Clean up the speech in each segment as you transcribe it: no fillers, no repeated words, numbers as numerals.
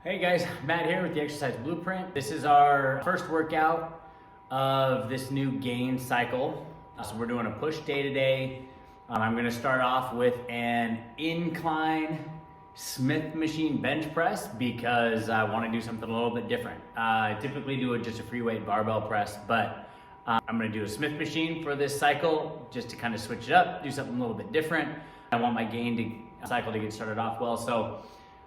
Hey guys, Matt here with the Exercise Blueprint. This is our first workout of this new gain cycle. So we're doing a push day to day. I'm gonna start off with an incline Smith machine bench press because I wanna do something a little bit different. I typically do just a free weight barbell press, but I'm gonna do a Smith machine for this cycle just to kind of switch it up, do something a little bit different. I want my gain cycle to get started off well. So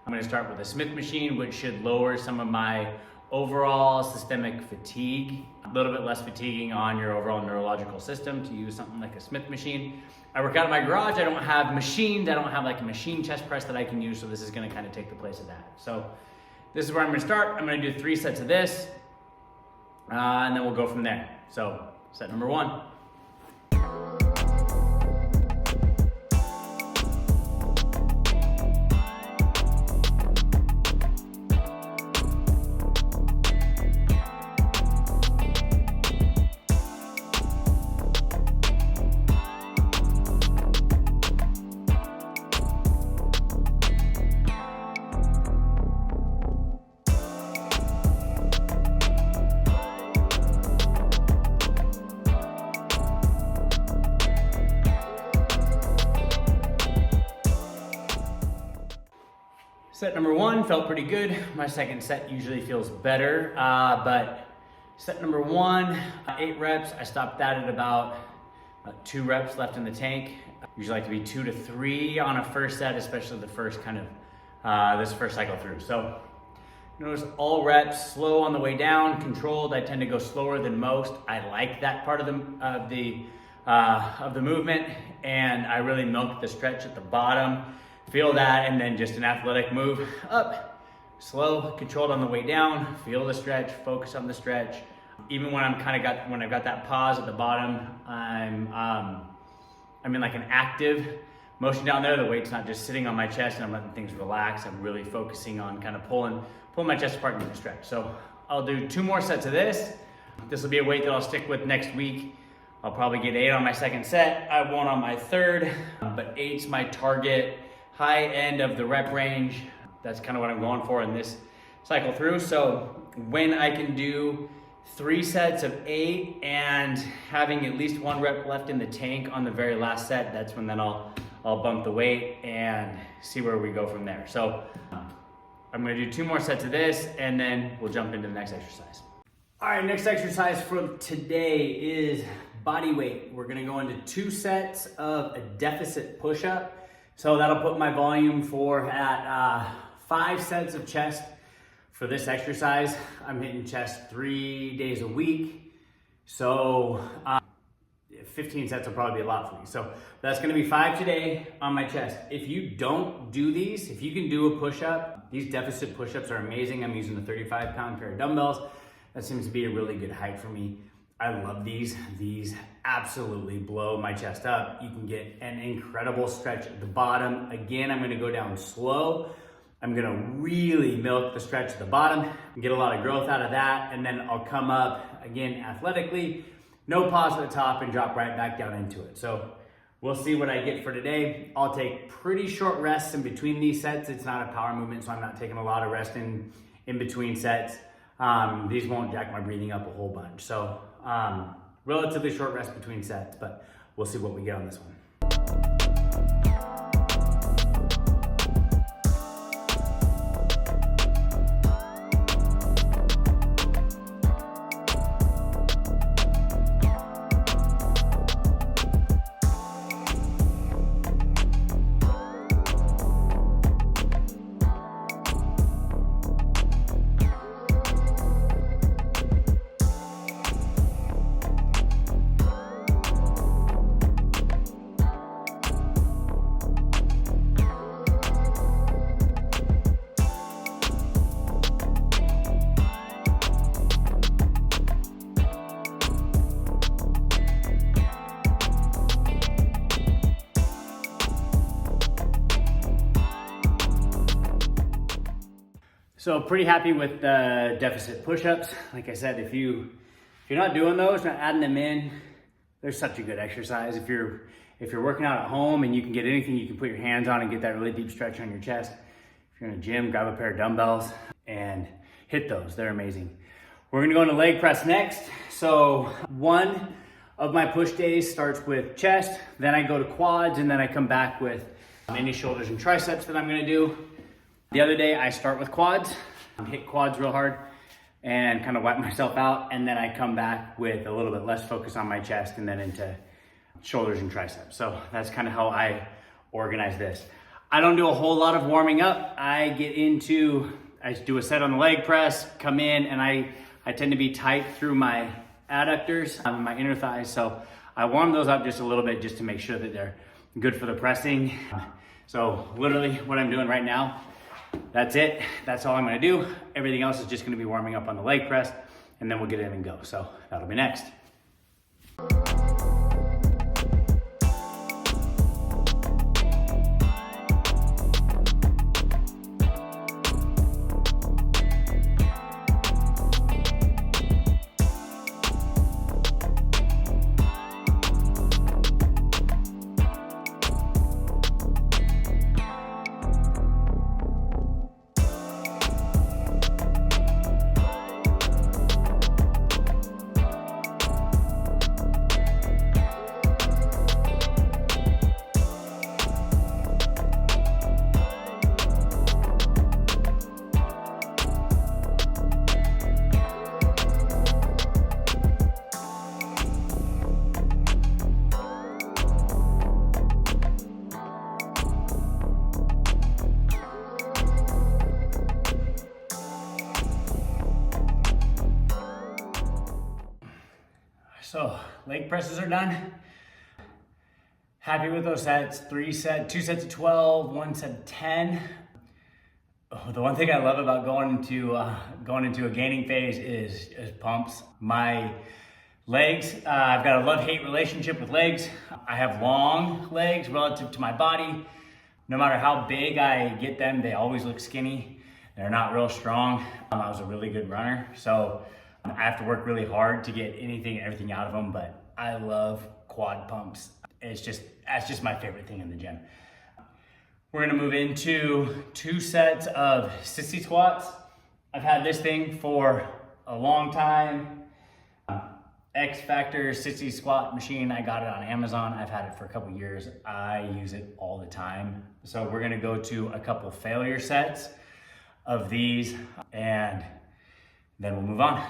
I'm gonna start with a Smith machine, which should lower some of my overall systemic fatigue, a little bit less fatiguing on your overall neurological system to use something like a Smith machine. I work out in my garage, I don't have machines, I don't have like a machine chest press that I can use, so this is gonna kind of take the place of that. So this is where I'm gonna start. I'm gonna do 3 sets of this, and then we'll go from there. So set number 1. Set number 1 felt pretty good. My second set usually feels better, but set number 1, 8 reps. I stopped that at about 2 reps left in the tank. I usually like to be 2 to 3 on a first set, especially the first kind of, this first cycle through. So notice all reps, slow on the way down, controlled. I tend to go slower than most. I like that part of the movement, and I really milk the stretch at the bottom. Feel that, and then just an athletic move up, slow, controlled on the way down. Feel the stretch, focus on the stretch. Even when when I've got that pause at the bottom, I'm in like an active motion down there. The weight's not just sitting on my chest and I'm letting things relax. I'm really focusing on kind of pulling my chest apart and the stretch. So I'll do 2 more sets of this. This will be a weight that I'll stick with next week. I'll probably get 8 on my second set. I won't on my third, but 8's my target high end of the rep range. That's kind of what I'm going for in this cycle through. So when I can do 3 sets of 8 and having at least 1 rep left in the tank on the very last set, that's when then I'll bump the weight and see where we go from there. So I'm gonna do 2 more sets of this and then we'll jump into the next exercise. All right, next exercise for today is body weight. We're gonna go into 2 sets of a deficit push-up. So that'll put my volume at 5 sets of chest for this exercise. I'm hitting chest 3 days a week. So 15 sets will probably be a lot for me. So that's gonna be 5 today on my chest. If you don't do these, if you can do a push-up, these deficit push-ups are amazing. I'm using a 35-pound pair of dumbbells. That seems to be a really good height for me. I love these. These absolutely blow my chest up. You can get an incredible stretch at the bottom. Again, I'm gonna go down slow. I'm gonna really milk the stretch at the bottom and get a lot of growth out of that. And then I'll come up, again, athletically, no pause at the top and drop right back down into it. So we'll see what I get for today. I'll take pretty short rests in between these sets. It's not a power movement, so I'm not taking a lot of rest in between sets. These won't jack my breathing up a whole bunch. So relatively short rest between sets, but we'll see what we get on this one. So pretty happy with the deficit push-ups. Like I said, if you're not doing those, not adding them in, they're such a good exercise. If you're working out at home and you can get anything you can put your hands on and get that really deep stretch on your chest, if you're in a gym, grab a pair of dumbbells. and hit those. They're amazing. We're gonna go into leg press next. So one of my push days starts with chest, then I go to quads, and then I come back with any shoulders and triceps that I'm gonna do. The other day I start with quads, hit quads real hard, and kind of wipe myself out, and then I come back with a little bit less focus on my chest and then into shoulders and triceps. So that's kind of how I organize this. I don't do a whole lot of warming up. I do a set on the leg press, come in, and I tend to be tight through my adductors, my inner thighs. So I warm those up just a little bit just to make sure that they're good for the pressing. So literally what I'm doing right now, that's it. That's all I'm gonna do. Everything else is just gonna be warming up on the leg press, and then we'll get in and go. So that'll be next. So leg presses are done. Happy with those sets. 2 sets of 12, 1 set of 10. Oh, the one thing I love about going into a gaining phase is pumps. My legs, I've got a love-hate relationship with legs. I have long legs relative to my body. No matter how big I get them, they always look skinny. They're not real strong. I was a really good runner, so I have to work really hard to get anything and everything out of them, but I love quad pumps. That's just my favorite thing in the gym. We're gonna move into 2 sets of sissy squats. I've had this thing for a long time. X Factor sissy squat machine. I got it on Amazon. I've had it for a couple years. I use it all the time. So we're gonna go to a couple failure sets of these, and then we'll move on.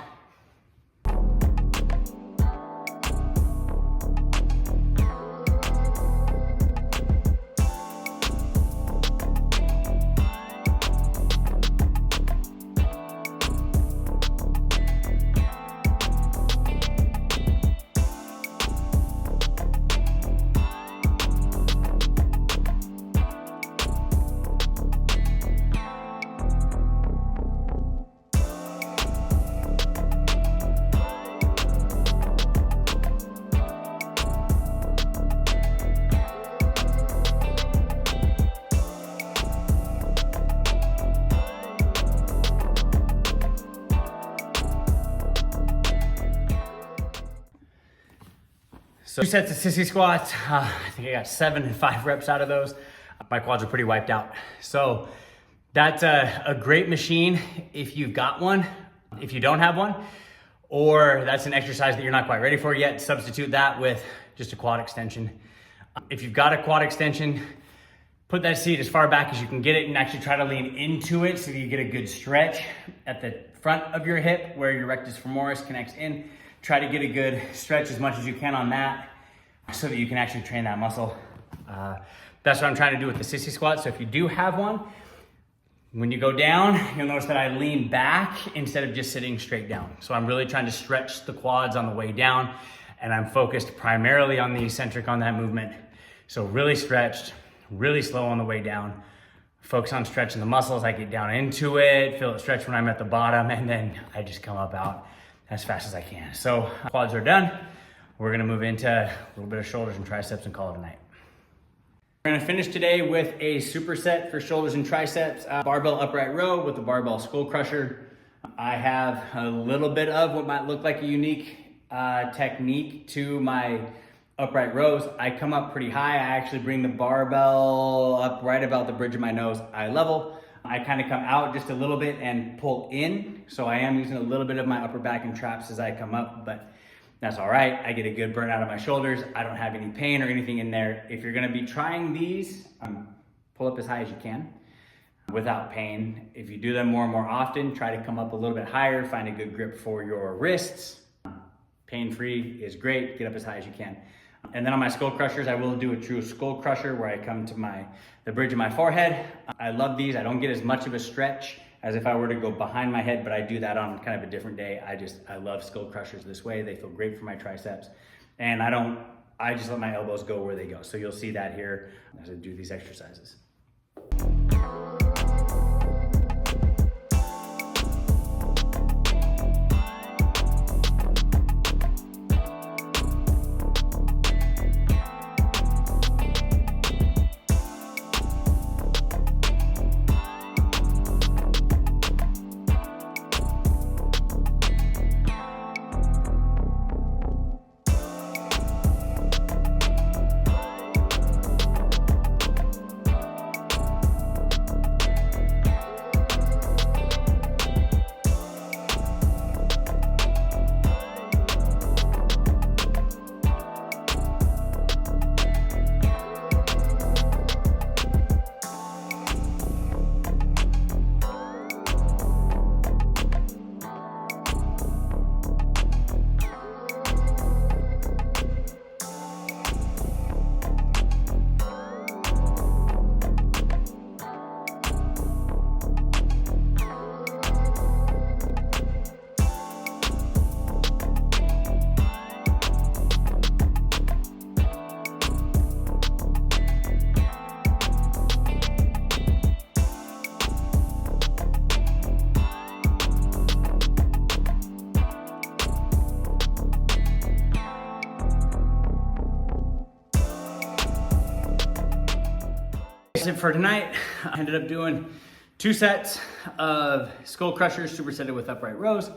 So 2 sets of sissy squats. I think I got 7 and 5 reps out of those. My quads are pretty wiped out. So that's a great machine if you've got one. If you don't have one, or that's an exercise that you're not quite ready for yet, substitute that with just a quad extension. If you've got a quad extension, put that seat as far back as you can get it and actually try to lean into it so that you get a good stretch at the front of your hip where your rectus femoris connects in. Try to get a good stretch as much as you can on that so that you can actually train that muscle. That's what I'm trying to do with the sissy squat. So if you do have one, when you go down, you'll notice that I lean back instead of just sitting straight down. So I'm really trying to stretch the quads on the way down, and I'm focused primarily on the eccentric on that movement. So really stretched, really slow on the way down. Focus on stretching the muscles. I get down into it, feel it stretch when I'm at the bottom, and then I just come up out as fast as I can. So quads are done. We're gonna move into a little bit of shoulders and triceps and call it a night. We're gonna finish today with a superset for shoulders and triceps, barbell upright row with the barbell skull crusher. I have a little bit of what might look like a unique technique to my upright rows. I come up pretty high. I actually bring the barbell up right about the bridge of my nose, eye level. I kind of come out just a little bit and pull in. So I am using a little bit of my upper back and traps as I come up, but that's all right. I get a good burn out of my shoulders. I don't have any pain or anything in there. If you're gonna be trying these, pull up as high as you can without pain. If you do them more and more often, try to come up a little bit higher, find a good grip for your wrists. Pain-free is great, get up as high as you can. And then on my skull crushers, I will do a true skull crusher where I come to the bridge of my forehead. I love these. I don't get as much of a stretch as if I were to go behind my head, but I do that on kind of a different day. I love skull crushers this way. They feel great for my triceps. And I just let my elbows go where they go. So you'll see that here as I do these exercises. That's it for tonight. I ended up doing 2 sets of skull crushers supersetted with upright rows.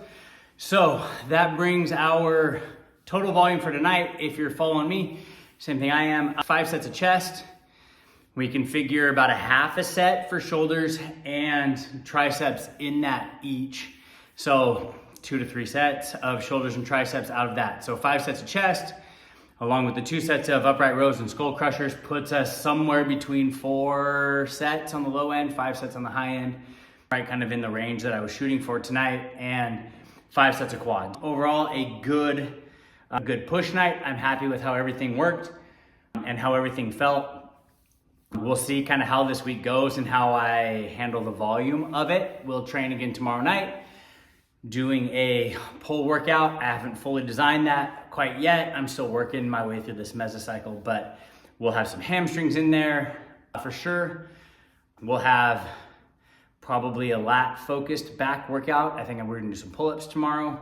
So that brings our total volume for tonight. If you're following me, same thing I am, 5 sets of chest. We can figure about a half a set for shoulders and triceps in that each. So 2 to 3 sets of shoulders and triceps out of that. So 5 sets of chest, along with the 2 sets of upright rows and skull crushers, puts us somewhere between 4 sets on the low end, 5 sets on the high end, right kind of in the range that I was shooting for tonight, and 5 sets of quad. Overall, a good push night. I'm happy with how everything worked and how everything felt. We'll see kind of how this week goes and how I handle the volume of it. We'll train again tomorrow night, doing a pull workout. I haven't fully designed that quite yet. I'm still working my way through this mesocycle, but we'll have some hamstrings in there for sure. We'll have probably a lat focused back workout. I think we're gonna do some pull-ups tomorrow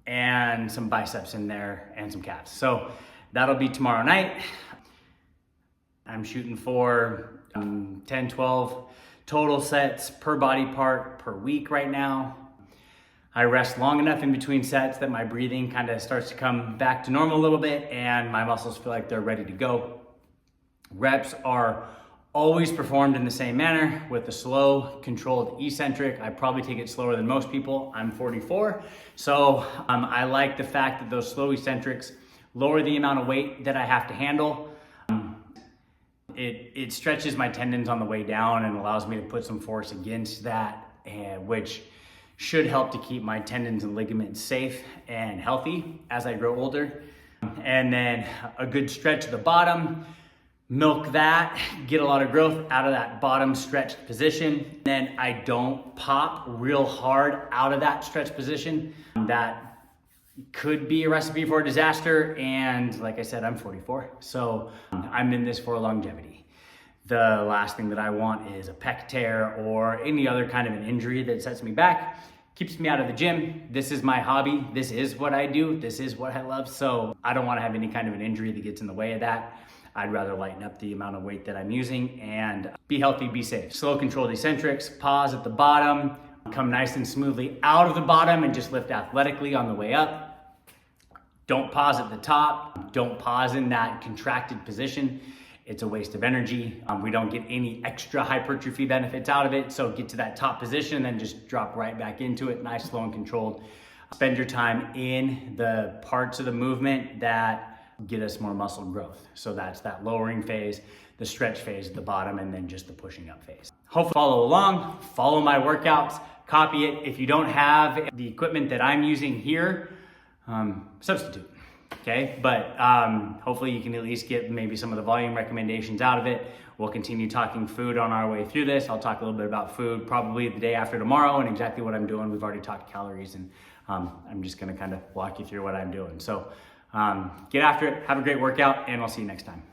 and some biceps in there and some calves. So that'll be tomorrow night. I'm shooting for 10, 12 total sets per body part per week right now. I rest long enough in between sets that my breathing kind of starts to come back to normal a little bit and my muscles feel like they're ready to go. Reps are always performed in the same manner with a slow, controlled eccentric. I probably take it slower than most people. I'm 44, so I like the fact that those slow eccentrics lower the amount of weight that I have to handle. It stretches my tendons on the way down and allows me to put some force against that, which should help to keep my tendons and ligaments safe and healthy as I grow older. And then a good stretch at the bottom, milk that, get a lot of growth out of that bottom stretched position. Then I don't pop real hard out of that stretched position. That could be a recipe for a disaster. And like I said, I'm 44, so I'm in this for longevity. The last thing that I want is a pec tear or any other kind of an injury that sets me back, keeps me out of the gym. This is my hobby. This is what I do. This is what I love. So I don't want to have any kind of an injury that gets in the way of that. I'd rather lighten up the amount of weight that I'm using and be healthy, be safe. Slow controlled eccentrics, pause at the bottom, come nice and smoothly out of the bottom and just lift athletically on the way up. Don't pause at the top. Don't pause in that contracted position. it's a waste of energy. We don't get any extra hypertrophy benefits out of it. So get to that top position, then just drop right back into it, nice, slow, and controlled. Spend your time in the parts of the movement that get us more muscle growth. So that's that lowering phase, the stretch phase at the bottom, and then just the pushing up phase. Hopefully follow along, follow my workouts, copy it. If you don't have the equipment that I'm using here, substitute. Okay, but hopefully you can at least get maybe some of the volume recommendations out of it. We'll continue talking food on our way through this. I'll talk a little bit about food probably the day after tomorrow and exactly what I'm doing. We've already talked calories, and I'm just gonna kind of walk you through what I'm doing. So get after it, have a great workout, and I'll see you next time.